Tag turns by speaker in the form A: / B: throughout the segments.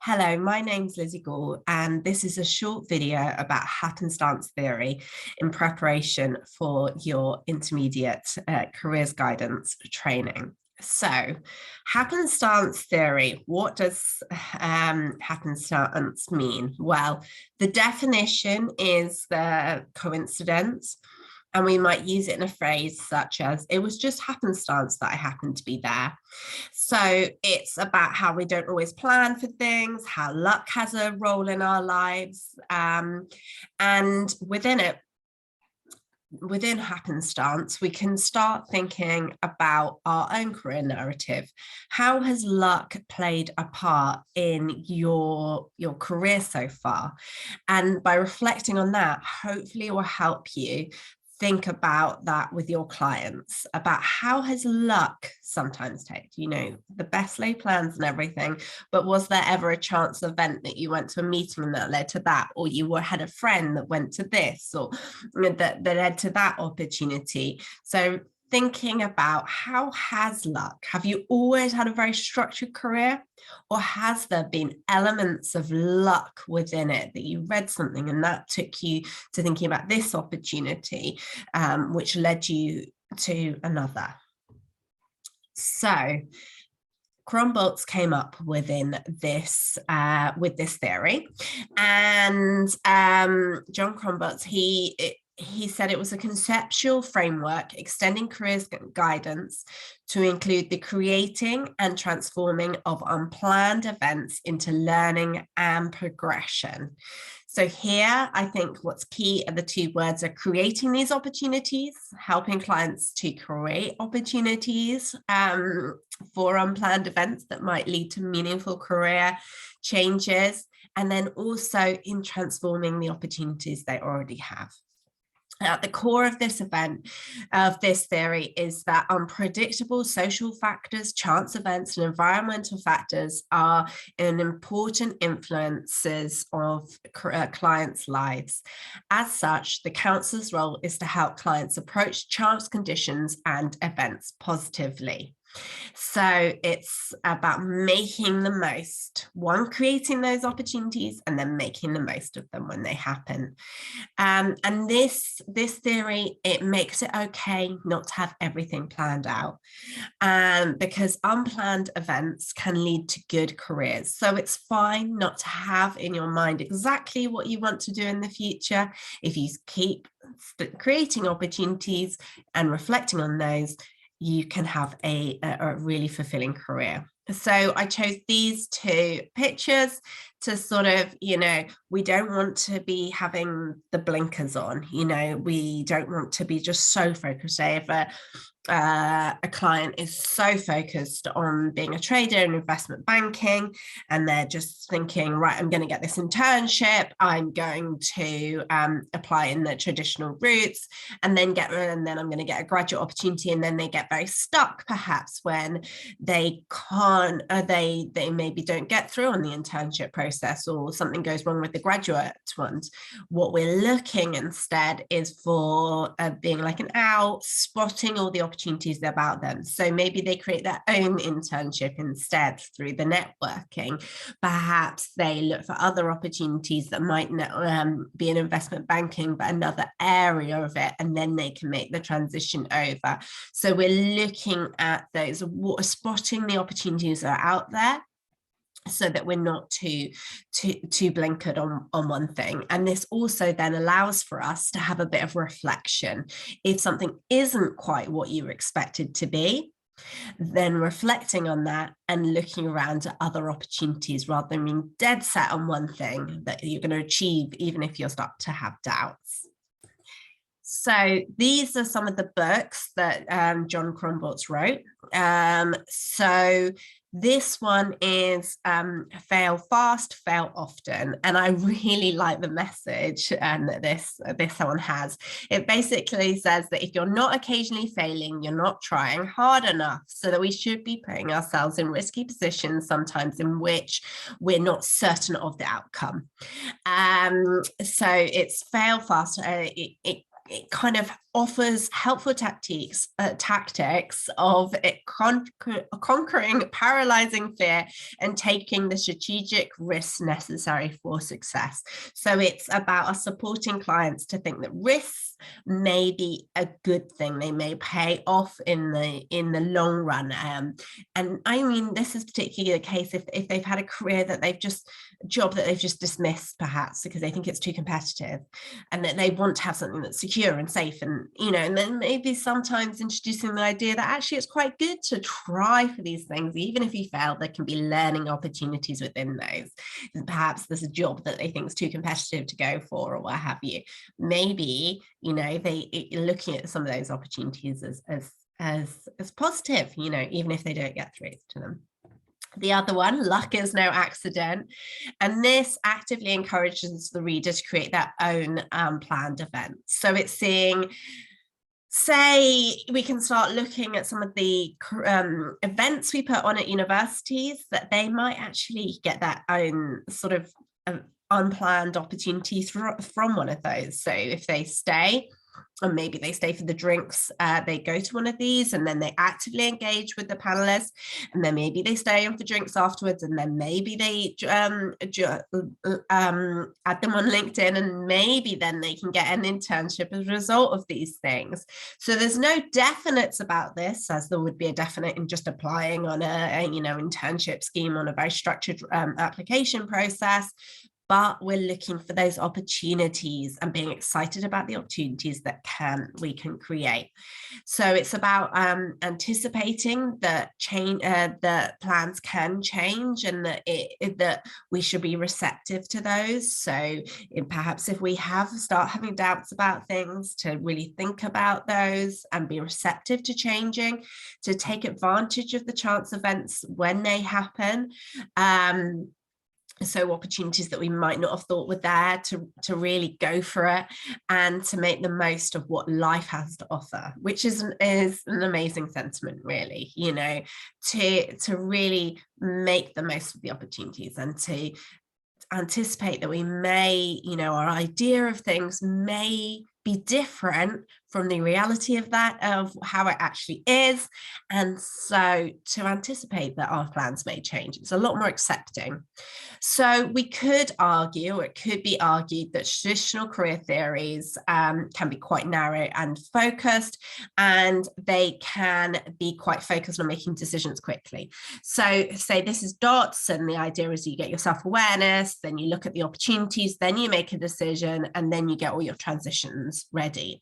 A: Hello, my name's Lizzie Gall, and this is a short video about happenstance theory in preparation for your intermediate careers guidance training. So, happenstance theory, what does happenstance mean? Well, the definition is the coincidence. And we might use it in a phrase such as, it was just happenstance that I happened to be there. So it's about how we don't always plan for things, how luck has a role in our lives. And within happenstance, we can start thinking about our own career narrative. How has luck played a part in your career so far? And by reflecting on that, hopefully it will help you think about that with your clients, about how has luck sometimes taken, the best laid plans and everything, but was there ever a chance event that you went to a meeting that led to that, or you had a friend that went to this, or that led to that opportunity? So thinking about, how has luck, have you always had a very structured career, or has there been elements of luck within it that you read something and that took you to thinking about this opportunity, which led you to another? So Kromboltz came up within this with this theory, and John Kromboltz, he said it was a conceptual framework extending careers guidance to include the creating and transforming of unplanned events into learning and progression. So here, I think what's key are the two words are creating these opportunities, helping clients to create opportunities for unplanned events that might lead to meaningful career changes, and then also in transforming the opportunities they already have. At the core of this theory is that unpredictable social factors, chance events, and environmental factors are an important influences of clients' lives. As such, the counselor's role is to help clients approach chance conditions and events positively. So it's about making the most, creating those opportunities and then making the most of them when they happen. And this theory, it makes it okay not to have everything planned out, because unplanned events can lead to good careers. So it's fine not to have in your mind exactly what you want to do in the future. If you keep creating opportunities and reflecting on those, you can have a really fulfilling career. So I chose these two pictures to sort of, we don't want to be having the blinkers on, we don't want to be just so focused. Say if a client is so focused on being a trader in investment banking and they're just thinking, right, I'm going to get this internship, I'm going to apply in the traditional routes, and then I'm going to get a graduate opportunity, and then they get very stuck perhaps when they can't, they maybe don't get through on the internship process, or something goes wrong with the graduate ones. What we're looking instead is for being like an owl, spotting all the opportunities about them. So maybe they create their own internship instead through the networking. Perhaps they look for other opportunities that might be in investment banking, but another area of it, and then they can make the transition over. So we're looking at those, spotting the opportunities that are out there, so that we're not too blinkered on one thing. And this also then allows for us to have a bit of reflection. If something isn't quite what you were expected to be, then reflecting on that and looking around at other opportunities, rather than being dead set on one thing that you're going to achieve, even if you're starting to have doubts. So these are some of the books that John Kromboltz wrote. So this one is Fail Fast, Fail Often. And I really like the message that this one has. It basically says that if you're not occasionally failing, you're not trying hard enough. So that we should be putting ourselves in risky positions sometimes in which we're not certain of the outcome. So it's fail fast. it kind of offers helpful tactics of it conquering paralyzing fear and taking the strategic risks necessary for success. So it's about us supporting clients to think that risks may be a good thing. They may pay off in the long run. And I mean, this is particularly the case if they've had a career that they've just job that they've just dismissed, perhaps because they think it's too competitive, and that they want to have something that's secure and safe, and and then maybe sometimes introducing the idea that actually it's quite good to try for these things. Even if you fail, there can be learning opportunities within those. And perhaps there's a job that they think is too competitive to go for, or what have you. Maybe they looking at some of those opportunities as positive, even if they don't get through to them. The other one, luck is no accident. And this actively encourages the reader to create their own planned events. So it's saying, say, we can start looking at some of the events we put on at universities, that they might actually get their own sort of unplanned opportunities from one of those. So if they stay, and maybe they stay for the drinks, they go to one of these, and then they actively engage with the panelists, and then maybe they stay on for drinks afterwards, and then maybe they add them on LinkedIn, and maybe then they can get an internship as a result of these things. So there's no definites about this, as there would be a definite in just applying on a internship scheme on a very structured application process. But we're looking for those opportunities and being excited about the opportunities that we can create. So it's about anticipating that the plans can change, and that we should be receptive to those. So perhaps if we start having doubts about things, to really think about those and be receptive to changing, to take advantage of the chance events when they happen. So opportunities that we might not have thought were there, to really go for it and to make the most of what life has to offer, which is an amazing sentiment, really, to really make the most of the opportunities, and to anticipate that we may, our idea of things may be different from the reality of how it actually is. And so to anticipate that our plans may change, it's a lot more accepting. So we could argue, or it could be argued, that traditional career theories can be quite narrow and focused, and they can be quite focused on making decisions quickly. So say this is DOTS, and the idea is you get your self-awareness, then you look at the opportunities, then you make a decision, and then you get all your transitions ready.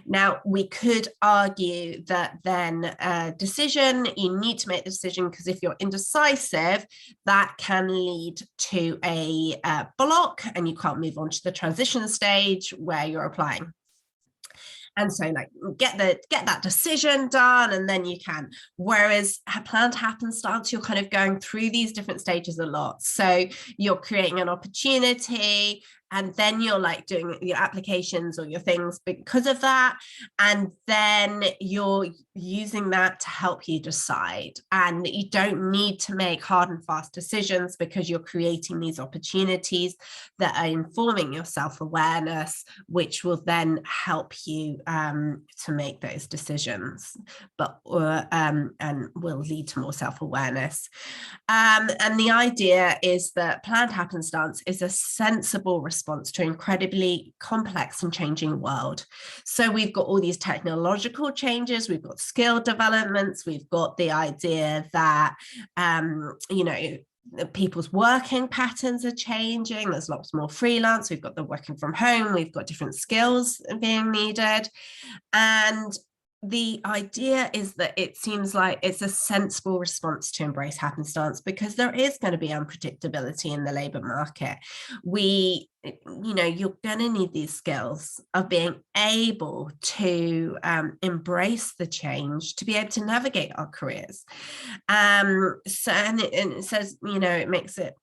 A: Now, we could argue that then decision, you need to make the decision, because if you're indecisive, that can lead to a block, and you can't move on to the transition stage where you're applying. And so get that decision done, and then you can. Whereas planned happenstance, you're kind of going through these different stages a lot. So you're creating an opportunity, and then you're doing your applications or your things because of that, and then you're using that to help you decide. And you don't need to make hard and fast decisions, because you're creating these opportunities that are informing your self-awareness, which will then help you to make those decisions, and will lead to more self-awareness. And the idea is that planned happenstance is a sensible response to an incredibly complex and changing world. So we've got all these technological changes, we've got skill developments, we've got the idea that people's working patterns are changing, there's lots more freelance, we've got the working from home, we've got different skills being needed. And the idea is that it seems like it's a sensible response to embrace happenstance, because there is going to be unpredictability in the labour market. You're going to need these skills of being able to embrace the change, to be able to navigate our careers. And it says, it makes it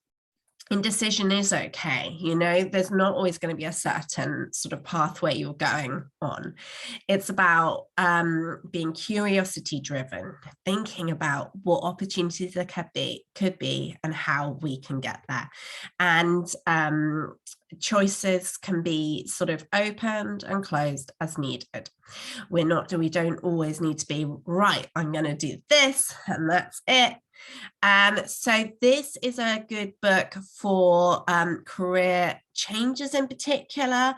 A: indecision is okay. You know, there's not always going to be a certain sort of pathway you're going on. It's about being curiosity driven, thinking about what opportunities there could be and how we can get there. And choices can be sort of opened and closed as needed. We don't always need to be right, I'm going to do this and that's it. So this is a good book for career changes in particular,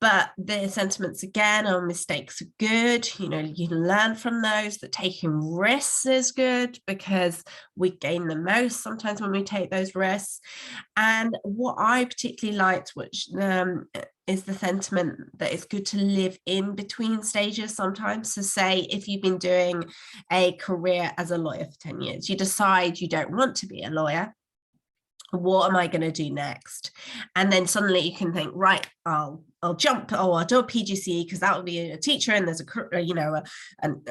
A: but the sentiments again on mistakes are good. You know, you can learn from those, that taking risks is good because we gain the most sometimes when we take those risks. And what I particularly liked, which is the sentiment that it's good to live in between stages sometimes. So say if you've been doing a career as a lawyer for 10 years, you decide you don't want to be a lawyer. What am I going to do next? And then suddenly you can think, right, I'll jump, I'll do a PGCE because that will be a teacher, and there's an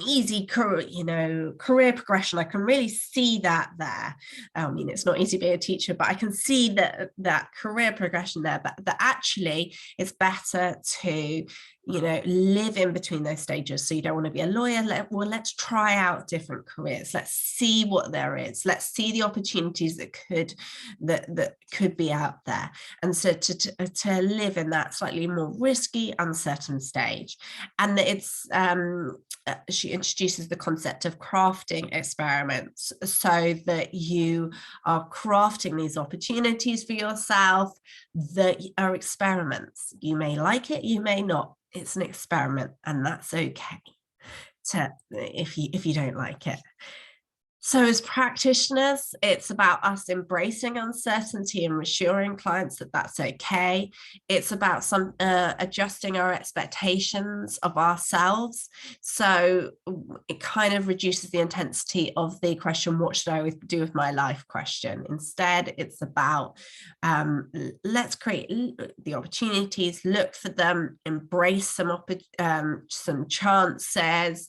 A: easy career progression. I can really see that there. I mean, it's not easy to be a teacher, but I can see that career progression there. But that actually it's better to live in between those stages. So you don't want to be a lawyer. Let's try out different careers. Let's see what there is. Let's see the opportunities that could be out there. And so to live in that slightly more risky, uncertain stage. And it's she introduces the concept of crafting experiments, so that you are crafting these opportunities for yourself that are experiments. You may like it, you may not. It's an experiment, and that's okay if you don't like it. So as practitioners, it's about us embracing uncertainty and reassuring clients that that's okay. It's about adjusting our expectations of ourselves. So it kind of reduces the intensity of the question, what should I do with my life question? Instead, it's about let's create the opportunities, look for them, embrace some chances,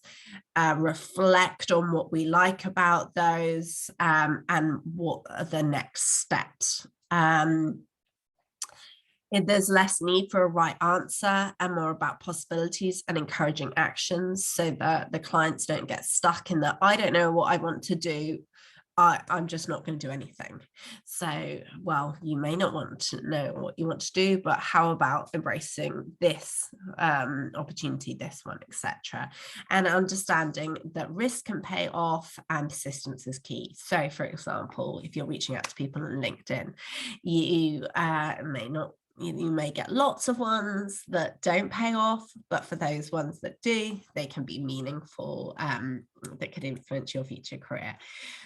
A: reflect on what we like about those, and what are the next steps. There's less need for a right answer and more about possibilities and encouraging actions, so that the clients don't get stuck in that I don't know what I want to do, I'm just not going to do anything. So, well, you may not want to know what you want to do, but how about embracing this opportunity, this one, etc. And understanding that risk can pay off and persistence is key. So, for example, if you're reaching out to people on LinkedIn, you you may get lots of ones that don't pay off, but for those ones that do, they can be meaningful, that could influence your future career.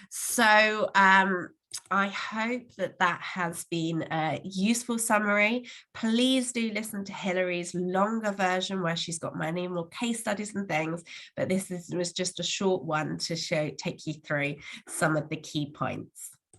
A: So I hope that has been a useful summary. Please do listen to Hillary's longer version where she's got many more case studies and things, but this was just a short one to take you through some of the key points.